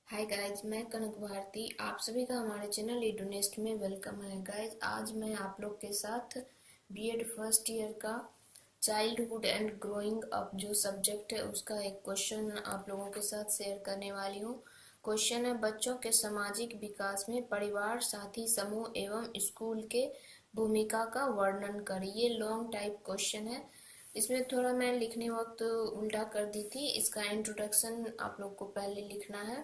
Hi guys, मैं कनक भारती। आप सभी का हमारे चैनल एडुनेस्ट में वेलकम है। गाइज, आज मैं आप लोग के साथ बीएड फर्स्ट ईयर का चाइल्डहुड एंड ग्रोइंग अप जो सब्जेक्ट है उसका एक क्वेश्चन आप लोगों के साथ शेयर करने वाली हूँ। क्वेश्चन है, बच्चों के सामाजिक विकास में परिवार, साथी समूह एवं स्कूल के भूमिका का वर्णन करें। ये लॉन्ग टाइप क्वेश्चन है। इसमें थोड़ा मैं लिखने वक्त उल्टा कर दी थी। इसका इंट्रोडक्शन आप लोग को पहले लिखना है।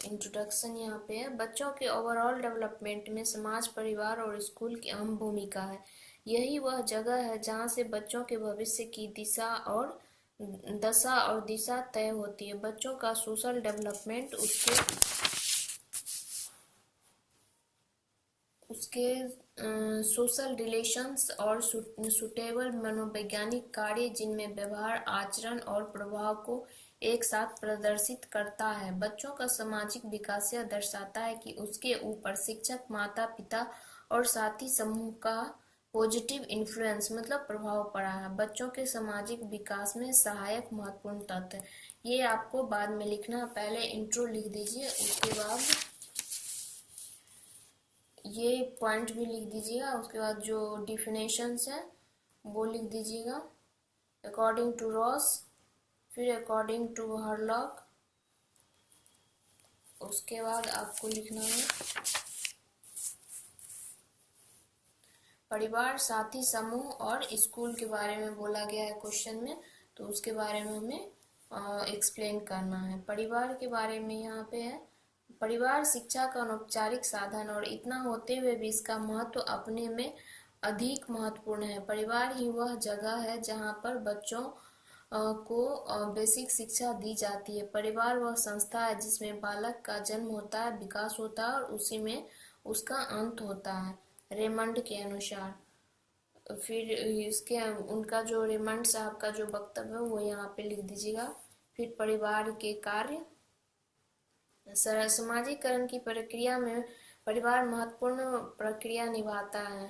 इंट्रोडक्शन यहाँ पे है। बच्चों के ओवरऑल डेवलपमेंट में समाज, परिवार और स्कूल की अहम भूमिका है। यही वह जगह है जहाँ से बच्चों के भविष्य की दशा और दिशा तय होती है। बच्चों का सोशल डेवलपमेंट उसके उसके सोशल रिलेशंस और सुटेबल मनोवैज्ञानिक कार्य जिनमें व्यवहार, आचरण और प्रभाव को एक साथ प्रदर्शित करता है। बच्चों का सामाजिक विकास यह दर्शाता है कि उसके ऊपर शिक्षक, माता पिता और साथी समूह का पॉजिटिव इन्फ्लुएंस मतलब प्रभाव पड़ा है। बच्चों के सामाजिक विकास में सहायक महत्वपूर्ण तत्व। ये आपको बाद में लिखना, पहले इंट्रो लिख दीजिए, उसके बाद ये पॉइंट भी लिख दीजिएगा। उसके बाद जो डिफिनेशंस है वो लिख दीजिएगा। अकॉर्डिंग टू रॉस, फिर अकॉर्डिंग टू हरलॉक। उसके बाद आपको लिखना है परिवार, साथी समूह और स्कूल के बारे में बोला गया है क्वेश्चन में, तो उसके बारे में हमें एक्सप्लेन करना है। परिवार के बारे में यहाँ पे है, परिवार शिक्षा का अनौपचारिक साधन और इतना होते हुए भी इसका महत्व अपने में अधिक महत्वपूर्ण है। परिवार ही वह जगह है जहाँ पर बच्चों को बेसिक शिक्षा दी जाती है। परिवार वह संस्था है जिसमें बालक का जन्म होता है, विकास होता है और उसी में उसका अंत होता है, रेमंड के अनुसार। फिर इसके उनका जो रेमंड साहब का जो वक्तव्य है वो यहाँ पे लिख दीजिएगा। फिर परिवार के कार्य, समाजीकरण की प्रक्रिया में परिवार महत्वपूर्ण प्रक्रिया निभाता है।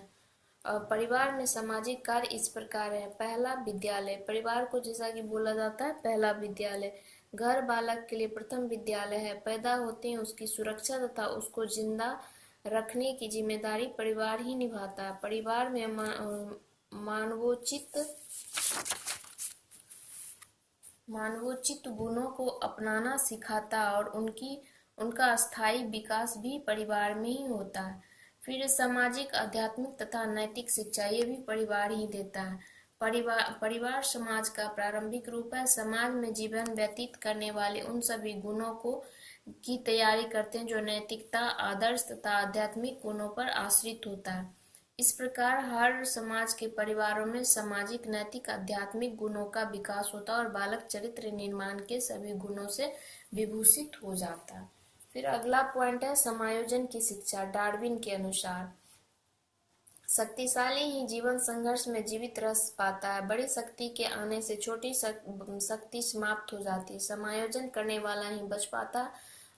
परिवार में सामाजिक कार्य इस प्रकार है। पहला, विद्यालय। परिवार को जैसा कि बोला जाता है पहला विद्यालय। घर बालक के लिए प्रथम विद्यालय है। पैदा होते हैं उसकी सुरक्षा तथा उसको जिंदा रखने की जिम्मेदारी परिवार ही निभाता है। परिवार में मानवोचित गुणों को अपनाना सिखाता और उनका स्थायी विकास भी परिवार में ही होता है। फिर सामाजिक, आध्यात्मिक तथा नैतिक शिक्षा ये भी परिवार ही देता है। परिवार समाज का प्रारंभिक रूप है। समाज में जीवन व्यतीत करने वाले उन सभी गुणों को की तैयारी करते हैं जो नैतिकता, आदर्श तथा आध्यात्मिक गुणों पर आश्रित होता है। इस प्रकार हर समाज के परिवारों में सामाजिक, नैतिक, आध्यात्मिक गुणों का विकास होता है और बालक चरित्र निर्माण के सभी गुणों से विभूषित हो जाता है। फिर अगला पॉइंट है समायोजन की शिक्षा। डार्विन के अनुसार शक्तिशाली ही जीवन संघर्ष में जीवित रह पाता है। बड़ी शक्ति के आने से छोटी शक्ति समाप्त हो जाती है। समायोजन करने वाला ही बच पाता है।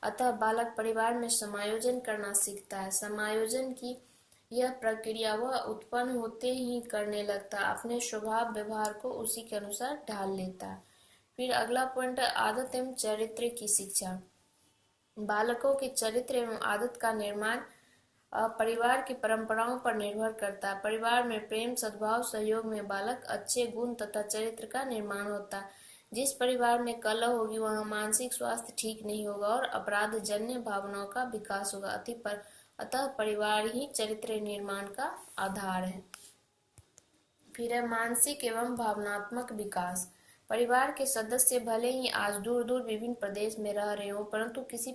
अतः बालक परिवार में समायोजन करना सीखता है। समायोजन की यह प्रक्रिया वह उत्पन्न होते ही करने लगता है, अपने स्वभाव व्यवहार को उसी के अनुसार ढाल लेता है। फिर अगला पॉइंट है आदत एवं चरित्र की शिक्षा। बालकों के चरित्र एवं आदत का निर्माण परिवार की परंपराओं पर निर्भर करता है। परिवार में प्रेम, सद्भाव, सहयोग में बालक अच्छे गुण तथा चरित्र का निर्माण होता है। जिस परिवार में कलह होगी वहाँ मानसिक स्वास्थ्य ठीक नहीं होगा और अपराध जन्य भावनाओं का विकास होगा। अतः परिवार ही चरित्र निर्माण का आधार है। फिर है मानसिक एवं भावनात्मक विकास। परिवार के सदस्य भले ही आज दूर दूर विभिन्न प्रदेश में रह रहे हो, परंतु किसी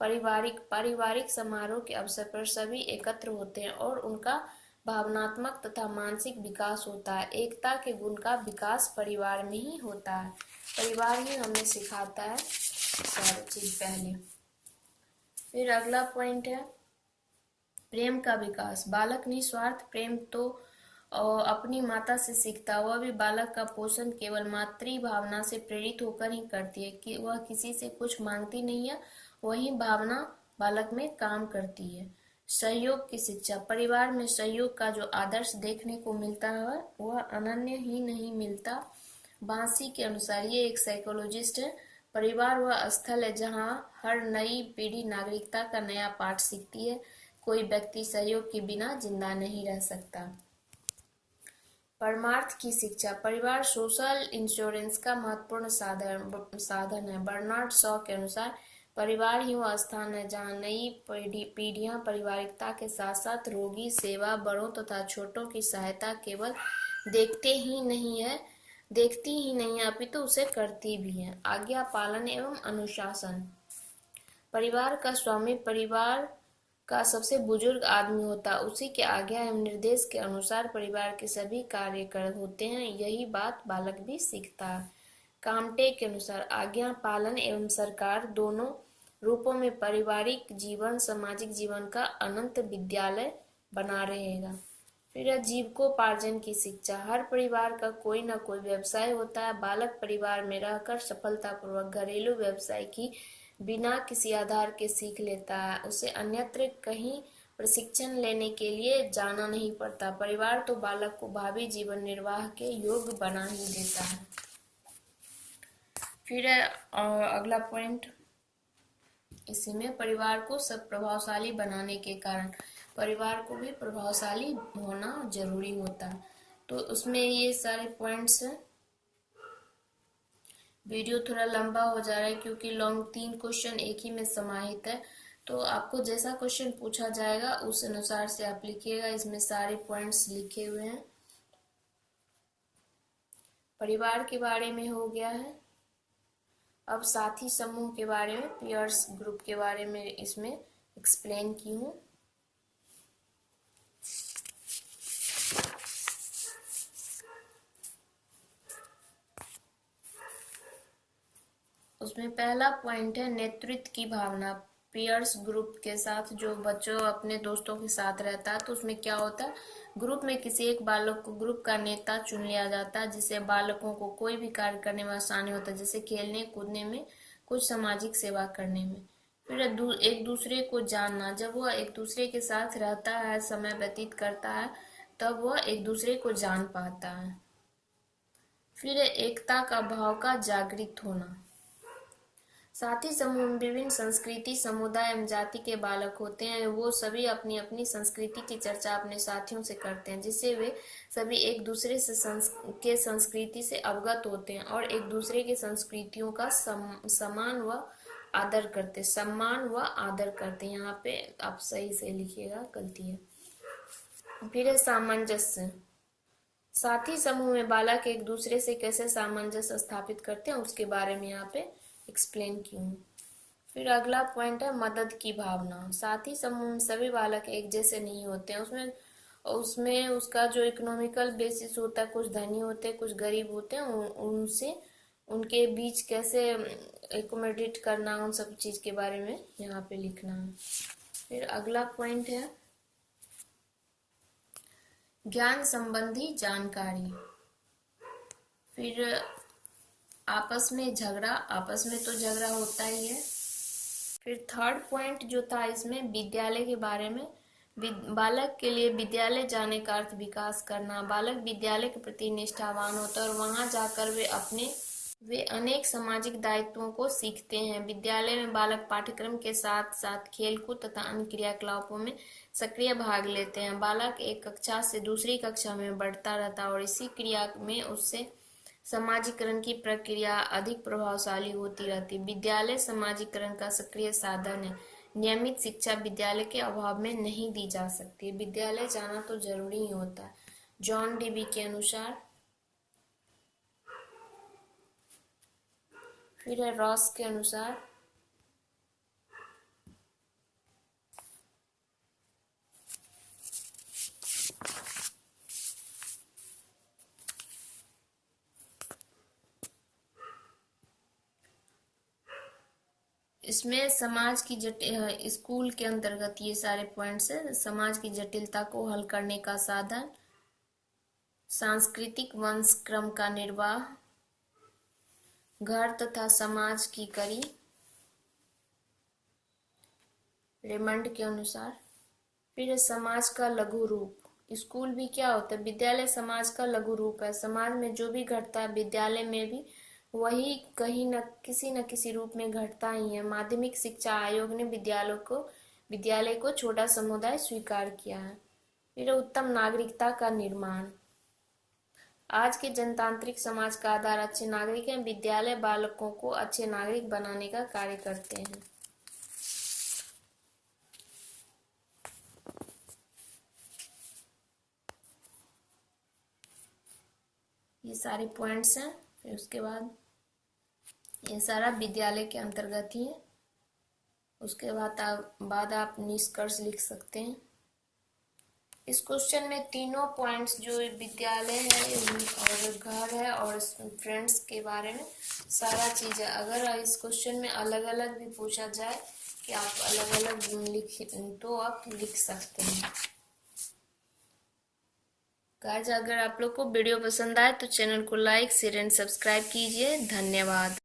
पारिवारिक समारोह के अवसर पर सभी एकत्र होते हैं और उनका भावनात्मक तथा मानसिक विकास होता है। एकता के गुण का विकास परिवार में ही होता है। परिवार ही हमें सिखाता है सारी चीज पहले। फिर अगला पॉइंट है प्रेम का विकास। बालक निस्वार्थ प्रेम तो अपनी माता से सीखता। वह भी बालक का पोषण केवल मातृ भावना से प्रेरित होकर ही करती है कि वह किसी से कुछ मांगती नहीं है, वही भावना बालक में काम करती है। सहयोग की शिक्षा। परिवार में सहयोग का जो आदर्श देखने को मिलता है वह अनन्य ही नहीं मिलता। बांसी के अनुसार, ये एक साइकोलॉजिस्ट है, परिवार वह स्थल है जहाँ हर नई पीढ़ी नागरिकता का नया पाठ सीखती है। कोई व्यक्ति सहयोग के बिना जिंदा नहीं रह सकता। परमार्थ की शिक्षा। परिवार सोशल इंश्योरेंस का महत्वपूर्ण साधन है। बर्नार्ड शॉ के अनुसार परिवार ही वह स्थान है जहाँ नई पीढ़ियां पारिवारिकता के साथ साथ रोगी सेवा, बड़ों तथा छोटों की सहायता केवल देखती ही नहीं है अपितु उसे करती भी है। आज्ञा पालन एवं अनुशासन। परिवार का स्वामी परिवार का सबसे बुजुर्ग आदमी होता है। उसी के आज्ञा एवं निर्देश के अनुसार परिवार के सभी कार्य होते हैं। यही बात बालक भी सीखता है। कामटे के अनुसार आज्ञा पालन एवं सरकार दोनों रूपों में पारिवारिक जीवन सामाजिक जीवन का अनंत विद्यालय बना रहेगा। फिर है जीविकोपार्जन की शिक्षा। हर परिवार का कोई न कोई व्यवसाय होता है। बालक परिवार में रहकर सफलतापूर्वक घरेलू व्यवसाय की बिना किसी आधार के सीख लेता है। उसे अन्यत्र कहीं प्रशिक्षण लेने के लिए जाना नहीं पड़ता। परिवार तो बालक को भावी जीवन निर्वाह के योग्य बना ही देता है। फिर है अगला पॉइंट, इसी में परिवार को सब प्रभावशाली बनाने के कारण परिवार को भी प्रभावशाली होना जरूरी होता है। तो उसमें ये सारे पॉइंट्स हैं। वीडियो थोड़ा लंबा हो जा रहा है क्योंकि लॉन्ग 3 क्वेश्चन एक ही में समाहित है। तो आपको जैसा क्वेश्चन पूछा जाएगा उस अनुसार से आप लिखिएगा। इसमें सारे पॉइंट्स लिखे हुए हैं। परिवार के बारे में हो गया है। अब साथी समूह के बारे में, पीयर्स ग्रुप के बारे में इसमें एक्सप्लेन की हूँ। उसमें पहला पॉइंट है नेतृत्व की भावना। पीयर्स ग्रुप के साथ जो बच्चों अपने दोस्तों के साथ रहता है तो उसमें क्या होता है, ग्रुप में किसी एक बालक को ग्रुप का नेता चुन लिया जाता है जिससे बालकों को कोई भी कार्य करने में आसानी होता है, जैसे खेलने कूदने में, कुछ सामाजिक सेवा करने में। फिर एक दूसरे को जानना। जब वह एक दूसरे के साथ रहता है, समय व्यतीत करता है, तब वह एक दूसरे को जान पाता है। फिर एकता का भाव का जागृत होना। साथी समूह में विभिन्न संस्कृति समुदाय एवं जाति के बालक होते हैं। वो सभी अपनी अपनी संस्कृति की चर्चा अपने साथियों से करते हैं जिससे वे सभी एक दूसरे से संस्कृति से अवगत होते हैं और एक दूसरे की संस्कृतियों का सम्मान व आदर करते हैं। यहाँ पे आप सही से लिखिएगा, गलती है। फिर है सामंजस्य। साथी समूह में बालक एक दूसरे से कैसे सामंजस्य स्थापित करते हैं उसके बारे में यहाँ पे एक्सप्लेन की हूँ। फिर अगला पॉइंट है मदद की भावना। साथी समूह में सभी बालक एक जैसे नहीं होते हैं। उसमें उसका जो इकोनॉमिकल बेसिस होता है, कुछ धनी होते हैं कुछ गरीब होते हैं, उनसे उनके बीच कैसे एकोमोडेट करना, उन सब चीज के बारे में यहाँ पे लिखना है। फिर अगला पॉइंट है ज्ञान संबंधी जानकारी। फिर आपस में तो झगड़ा होता ही है। फिर थर्ड पॉइंट जो था इसमें विद्यालय के बारे में। बालक के लिए विद्यालय जाने का अर्थ विकास करना। बालक विद्यालय के प्रति निष्ठावान होता है और वहां जाकर वे अनेक सामाजिक दायित्वों को सीखते हैं। विद्यालय में बालक पाठ्यक्रम के साथ साथ खेलकूद तथा अन्य क्रियाकलापों में सक्रिय भाग लेते हैं। बालक एक कक्षा से दूसरी कक्षा में बढ़ता रहता है और इसी क्रिया में उससे समाजीकरण की प्रक्रिया अधिक प्रभावशाली होती रहती। विद्यालय समाजीकरण का सक्रिय साधन है। नियमित शिक्षा विद्यालय के अभाव में नहीं दी जा सकती। विद्यालय जाना तो जरूरी ही होता है। जॉन डीबी के अनुसार। फिर है रॉस के अनुसार। इसमें समाज की स्कूल के अंतर्गत ये सारे पॉइंट्स है। समाज की जटिलता को हल करने का साधन, सांस्कृतिक वंश क्रम का निर्वाह, घर तथा समाज की कड़ी, रेमंड के अनुसार। फिर समाज का लघु रूप। स्कूल भी क्या होता है, विद्यालय समाज का लघु रूप है। समाज में जो भी घटता है विद्यालय में भी वही कहीं न किसी रूप में घटता ही है। माध्यमिक शिक्षा आयोग ने विद्यालय को छोटा समुदाय स्वीकार किया है। फिर उत्तम नागरिकता का निर्माण। आज के जनतांत्रिक समाज का आधार अच्छे नागरिक हैं। विद्यालय बालकों को अच्छे नागरिक बनाने का कार्य करते हैं। ये सारे पॉइंट्स हैं। फिर उसके बाद ये सारा विद्यालय के अंतर्गत ही है। उसके बाद आप निष्कर्ष लिख सकते हैं। इस क्वेश्चन में तीनों पॉइंट्स जो विद्यालय है और घर है और फ्रेंड्स के बारे में सारा चीज है। अगर इस क्वेश्चन में अलग अलग भी पूछा जाए कि आप अलग अलग तो आप लिख सकते हैं। गाइस, अगर आप लोग को वीडियो पसंद आए तो चैनल को लाइक शेयर एंड सब्सक्राइब कीजिए। धन्यवाद।